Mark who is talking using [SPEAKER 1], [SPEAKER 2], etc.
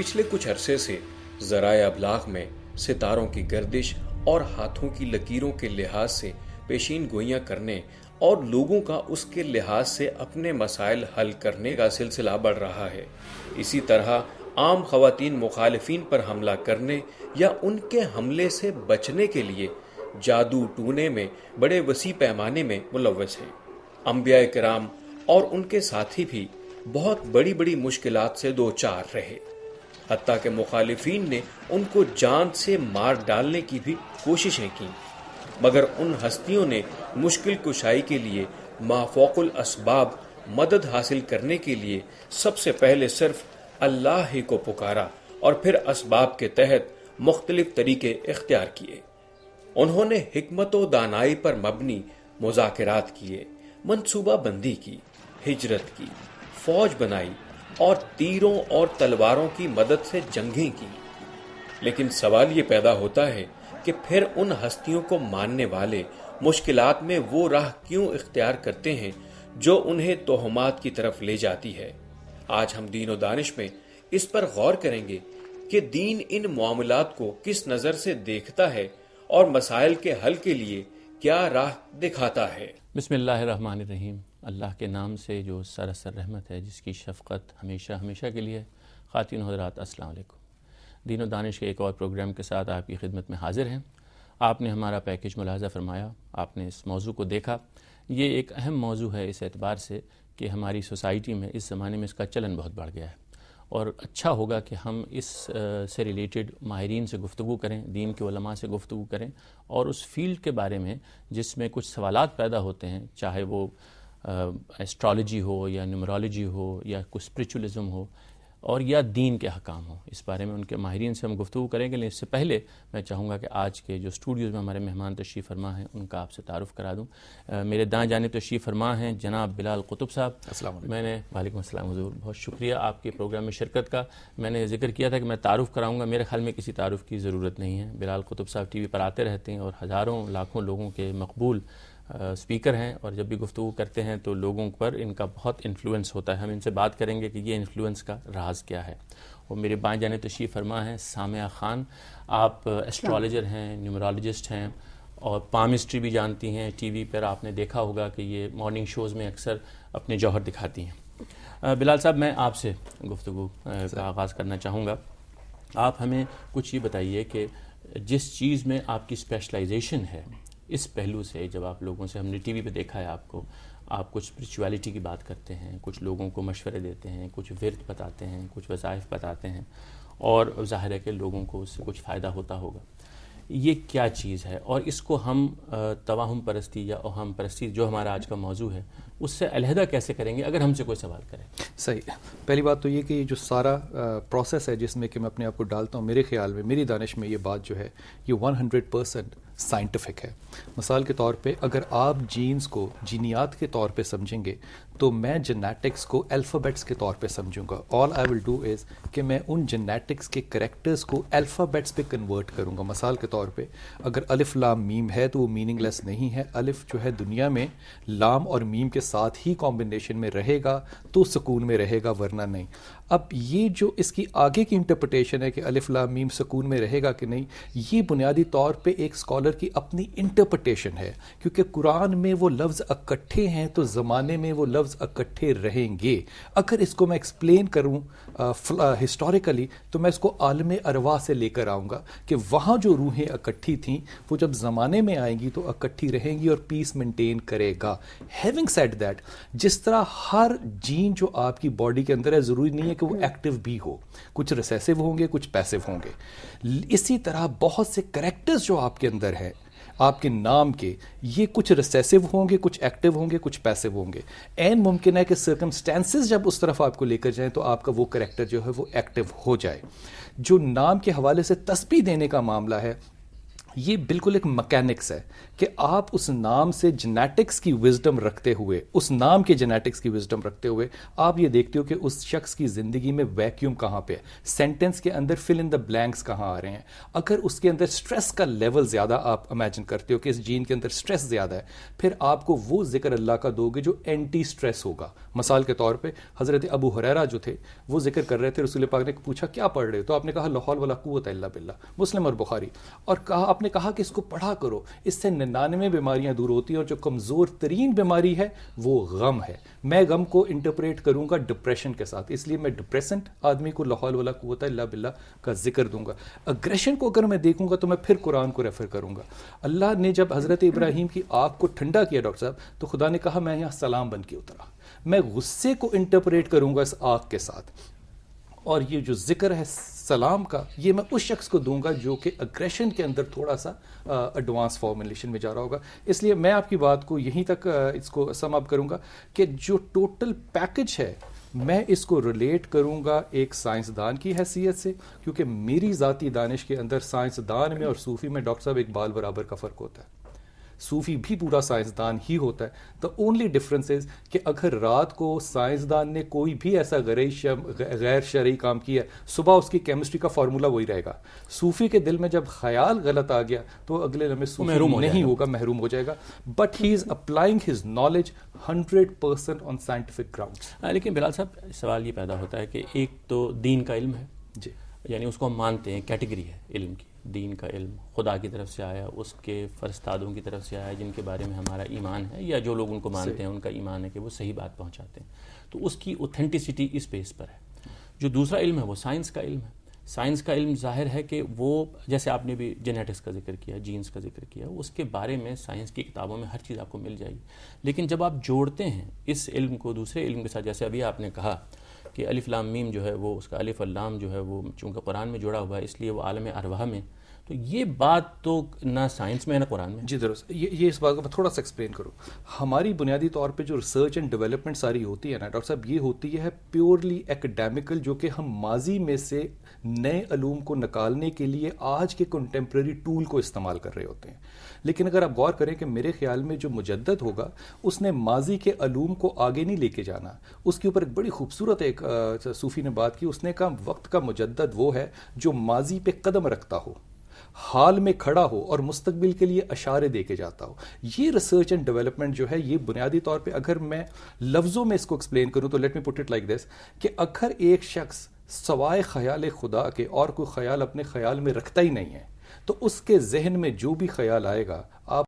[SPEAKER 1] پچھلے کچھ عرصے سے ذرائع ابلاغ میں ستاروں کی گردش اور ہاتھوں کی لکیروں کے لحاظ سے پیشین گوئیاں کرنے اور لوگوں کا اس کے لحاظ سے اپنے مسائل حل کرنے کا سلسلہ بڑھ رہا ہے۔ اسی طرح عام خواتین مخالفین پر حملہ کرنے یا ان کے حملے سے بچنے کے لیے جادو ٹونے میں بڑے وسیع پیمانے میں ملوث ہیں۔ انبیاء کرام اور ان کے ساتھی بھی بہت بڑی بڑی مشکلات سے دوچار رہے، حتیٰ کہ مخالفین نے ان کو جان سے مار ڈالنے کی بھی کوششیں کی، مگر ان ہستیوں نے مشکل کشائی کے لیے مافوق الاسباب مدد حاصل کرنے کے لیے سب سے پہلے صرف اللہ ہی کو پکارا اور پھر اسباب کے تحت مختلف طریقے اختیار کیے۔ انہوں نے حکمت و دانائی پر مبنی مذاکرات کیے، منصوبہ بندی کی، ہجرت کی، فوج بنائی اور تیروں اور تلواروں کی مدد سے جنگیں کی۔ لیکن سوال یہ پیدا ہوتا ہے کہ پھر ان ہستیوں کو ماننے والے مشکلات میں وہ راہ کیوں اختیار کرتے ہیں جو انہیں توہمات کی طرف لے جاتی ہے۔ آج ہم دین و دانش میں اس پر غور کریں گے کہ دین ان معاملات کو کس نظر سے دیکھتا ہے اور مسائل کے حل کے لیے کیا راہ دکھاتا ہے۔
[SPEAKER 2] بسم اللہ الرحمن الرحیم۔ اللہ کے نام سے جو سراسر رحمت ہے، جس کی شفقت ہمیشہ ہمیشہ کے لیے۔ خواتین و حضرات، السلام علیکم۔ دین و دانش کے ایک اور پروگرام کے ساتھ آپ کی خدمت میں حاضر ہیں۔ آپ نے ہمارا پیکیج ملاحظہ فرمایا، آپ نے اس موضوع کو دیکھا۔ یہ ایک اہم موضوع ہے اس اعتبار سے کہ ہماری سوسائٹی میں اس زمانے میں اس کا چلن بہت بڑھ گیا ہے، اور اچھا ہوگا کہ ہم اس سے ریلیٹڈ ماہرین سے گفتگو کریں، دین کے علماء سے گفتگو کریں، اور اس فیلڈ کے بارے میں جس میں کچھ سوالات پیدا ہوتے ہیں، چاہے وہ ایسٹرالوجی ہو یا نیومرولوجی ہو یا کچھ اسپریچولزم ہو اور یا دین کے احکام ہو، اس بارے میں ان کے ماہرین سے ہم گفتگو کریں گے۔ لیکن اس سے پہلے میں چاہوں گا کہ آج کے جو اسٹوڈیوز میں ہمارے مہمان تشریف فرما ہیں ان کا آپ سے تعارف کرا دوں۔ میرے دائیں جانب تشریف فرما ہیں جناب بلال قطب صاحب۔
[SPEAKER 3] السلام علیکم۔
[SPEAKER 2] وعلیکم السلام حضور، بہت شکریہ آپ کے پروگرام میں شرکت کا۔ میں نے ذکر کیا تھا کہ میں تعارف کراؤں گا، میرے خیال میں کسی تعارف کی ضرورت نہیں ہے۔ بلال قطب صاحب ٹی وی پر آتے رہتے ہیں اور ہزاروں لاکھوں لوگوں کے مقبول اسپیکر ہیں، اور جب بھی گفتگو کرتے ہیں تو لوگوں پر ان کا بہت انفلوئنس ہوتا ہے۔ ہم ان سے بات کریں گے کہ یہ انفلوئنس کا راز کیا ہے۔ اور میرے بائیں جانب تشریف فرما ہیں سامعہ خان۔ آپ ایسٹرالوجر ہیں، نیومرولوجسٹ ہیں، اور پامسٹری بھی جانتی ہیں۔ ٹی وی پر آپ نے دیکھا ہوگا کہ یہ مارننگ شوز میں اکثر اپنے جوہر دکھاتی ہیں۔ بلال صاحب، میں آپ سے گفتگو کا آغاز کرنا چاہوں گا۔ آپ ہمیں کچھ یہ بتائیے کہ جس چیز میں آپ کی اسپیشلائزیشن ہے، اس پہلو سے جب آپ لوگوں سے، ہم نے ٹی وی پہ دیکھا ہے آپ کچھ اسپریچولیٹی کی بات کرتے ہیں، کچھ لوگوں کو مشورے دیتے ہیں، کچھ ورد بتاتے ہیں، کچھ وظائف بتاتے ہیں، اور ظاہر ہے کہ لوگوں کو اس سے کچھ فائدہ ہوتا ہوگا۔ یہ کیا چیز ہے، اور اس کو ہم توہم پرستی یا اوہم پرستی جو ہمارا آج کا موضوع ہے اس سے علیحدہ کیسے کریں گے، اگر ہم سے کوئی سوال کریں؟
[SPEAKER 3] صحیح۔ پہلی بات تو یہ کہ جو سارا پروسیس ہے جس میں کہ میں اپنے آپ کو ڈالتا ہوں، میرے خیال میں، میری دانش میں یہ بات جو ہے یہ 100% سائنٹیفک ہے۔ مثال کے طور پہ اگر آپ جینز کو جینیات کے طور پہ سمجھیں گے تو میں جینیٹکس کو الفابیٹس کے طور پہ سمجھوں گا۔ آل آئی ول ڈو از کہ میں ان جینیٹکس کے کریکٹرز کو الفابیٹس پہ کنورٹ کروں گا۔ مثال کے طور پہ اگر الف لام میم ہے تو وہ میننگ لیس نہیں ہے۔ الف جو ہے دنیا میں لام اور میم کے ساتھ ہی کمبینیشن میں رہے گا تو سکون میں رہے گا، ورنہ نہیں۔ اب یہ جو اس کی آگے کی انٹرپریٹیشن ہے کہ الف لام میم سکون میں رہے گا کہ نہیں، یہ بنیادی طور پہ ایک اسکالر کی اپنی انٹرپریٹیشن ہے، کیونکہ قرآن میں وہ لفظ اکٹھے ہیں تو زمانے میں وہ لفظ اکٹھے رہیں گے۔ اگر اس کو میں ایکسپلین کروں ہسٹوریکلی تو میں اس کو عالم ارواح سے لے کر آؤں گا کہ وہاں جو روحیں اکٹھی تھیں وہ جب زمانے میں آئیں گی تو اکٹھی رہیں گی اور پیس مینٹین کرے گا۔ ہیونگ سیڈ دیٹ، جس طرح ہر جین جو آپ کی باڈی کے اندر ہے ضروری نہیں ہے کہ وہ ایکٹیو بھی ہو، کچھ ریسیسو ہوں گے، کچھ پیسو ہوں گے۔ اسی طرح بہت سے کریکٹرز جو آپ کے اندر ہے، آپ کے نام کے، یہ کچھ ریسیسو ہوں گے، کچھ ایکٹیو ہوں گے، کچھ پیسو ہوں گے۔ این ممکن ہے کہ سرکمسٹانسز جب اس طرف آپ کو لے کر جائیں تو آپ کا وہ کریکٹر جو ہے وہ ایکٹیو ہو جائے۔ جو نام کے حوالے سے تسبیح دینے کا معاملہ ہے، یہ بالکل ایک مکینکس ہے کہ آپ اس نام سے جینیٹکس کی وزڈم رکھتے ہوئے، اس نام کے جینیٹکس کی وزڈم رکھتے ہوئے آپ یہ دیکھتے ہو کہ اس شخص کی زندگی میں ویکیوم کہاں پہ ہے، سینٹنس کے اندر فل ان دا بلینکس کہاں آ رہے ہیں. اگر اس کے اندر سٹریس کا لیول زیادہ آپ امیجن کرتے ہو کہ اس جین کے اندر سٹریس زیادہ ہے، پھر آپ کو وہ ذکر اللہ کا دو گے جو اینٹی سٹریس ہوگا. مثال کے طور پہ حضرت ابو ہریرہ جو تھے وہ ذکر کر رہے تھے، رسول پاک نے پوچھا کیا پڑھ رہے ہو؟ تو آپ نے کہا لا حول ولا قوت الا باللہ، مسلم اور بخاری. اور کہا آپ نے کہا کہ اس کو پڑھا کرو، اس سے 99 بیماریاں دور ہوتی ہیں، اور جو کمزور ترین بیماری ہے وہ غم ہے. میں غم کو انٹرپریٹ کروں گا ڈپریشن کے ساتھ، اس لیے میں ڈپریسنٹ آدمی کو لا حول ولا قوت الا باللہ کا ذکر دوں گا. اگریشن کو اگر میں دیکھوں گا تو میں پھر قرآن کو ریفر کروں گا. اللہ نے جب حضرت ابراہیم کی آگ کو ٹھنڈا کیا ڈاکٹر صاحب، تو خدا نے کہا میں یہاں سلام بن کے اترا. میں غصے کو انٹرپریٹ کروں گا اس آگ کے ساتھ، اور یہ جو ذکر ہے سلام کا، یہ میں اس شخص کو دوں گا جو کہ اگریشن کے اندر تھوڑا سا ایڈوانس فارمولیشن میں جا رہا ہوگا. اس لیے میں آپ کی بات کو یہیں تک اس کو سم اپ کروں گا کہ جو ٹوٹل پیکج ہے میں اس کو ریلیٹ کروں گا ایک سائنسدان کی حیثیت سے، کیونکہ میری ذاتی دانش کے اندر سائنسدان میں اور صوفی میں ڈاکٹر صاحب ایک بال برابر کا فرق ہوتا ہے. صوفی بھی پورا سائنسدان ہی ہوتا ہے. دا اونلی ڈفرنس از کہ اگر رات کو سائنسدان نے کوئی بھی ایسا غیر شرعی کام کیا، صبح اس کی کیمسٹری کا فارمولا وہی رہے گا. صوفی کے دل میں جب خیال غلط آ گیا تو اگلے لمحے صوفی نہیں ہوگا، محروم ہو جائے گا. But he is applying his knowledge 100% on scientific grounds.
[SPEAKER 2] لیکن بلال صاحب سوال یہ پیدا ہوتا ہے کہ ایک تو دین کا علم ہے
[SPEAKER 3] جی،
[SPEAKER 2] یعنی اس کو ہم مانتے ہیں، کیٹیگری ہے علم کی، دین کا علم خدا کی طرف سے آیا، اس کے فرستادوں کی طرف سے آیا جن کے بارے میں ہمارا ایمان ہے، یا جو لوگ ان کو مانتے ہیں ان کا ایمان ہے کہ وہ صحیح بات پہنچاتے ہیں. تو اس کی اوتھینٹسٹی اس بیس پر ہے. جو دوسرا علم ہے وہ سائنس کا علم ہے. سائنس کا علم ظاہر ہے کہ وہ جیسے آپ نے بھی جینیٹکس کا ذکر کیا، جینز کا ذکر کیا، اس کے بارے میں سائنس کی کتابوں میں ہر چیز آپ کو مل جائے گی. لیکن جب آپ جوڑتے ہیں اس علم کو دوسرے علم کے ساتھ، جیسے ابھی آپ نے کہا کہ الف لام میم جو ہے وہ اس کا الف اللام جو ہے وہ چونکہ قرآن میں جڑا ہوا ہے اس لیے وہ عالم ارواح میں، تو یہ بات تو نہ سائنس میں ہے نہ قرآن میں.
[SPEAKER 3] جی درست. یہ اس بات کو میں تھوڑا سا ایکسپلین کروں. ہماری بنیادی طور پہ جو ریسرچ اینڈ ڈیولپمنٹ ساری ہوتی ہے نا ڈاکٹر صاحب، یہ ہوتی ہے پیورلی ایکڈیمیکل، جو کہ ہم ماضی میں سے نئے علوم کو نکالنے کے لیے آج کے کنٹمپریری ٹول کو استعمال کر رہے ہوتے ہیں. لیکن اگر آپ غور کریں کہ میرے خیال میں جو مجدد ہوگا اس نے ماضی کے علوم کو آگے نہیں لے کے جانا. اس کے اوپر ایک بڑی خوبصورت ایک صوفی نے بات کی. اس نے کہا وقت کا مجدد وہ ہے جو ماضی پہ قدم رکھتا ہو، حال میں کھڑا ہو اور مستقبل کے لیے اشارے دے کے جاتا ہو. یہ ریسرچ اینڈ ڈیولپمنٹ جو ہے یہ بنیادی طور پہ اگر میں لفظوں میں اس کو ایکسپلین کروں تو let me put it like this کہ اگر ایک شخص سوائے خیال خدا کے اور کوئی خیال اپنے خیال میں رکھتا ہی نہیں ہے تو اس کے ذہن میں جو بھی خیال آئے گا آپ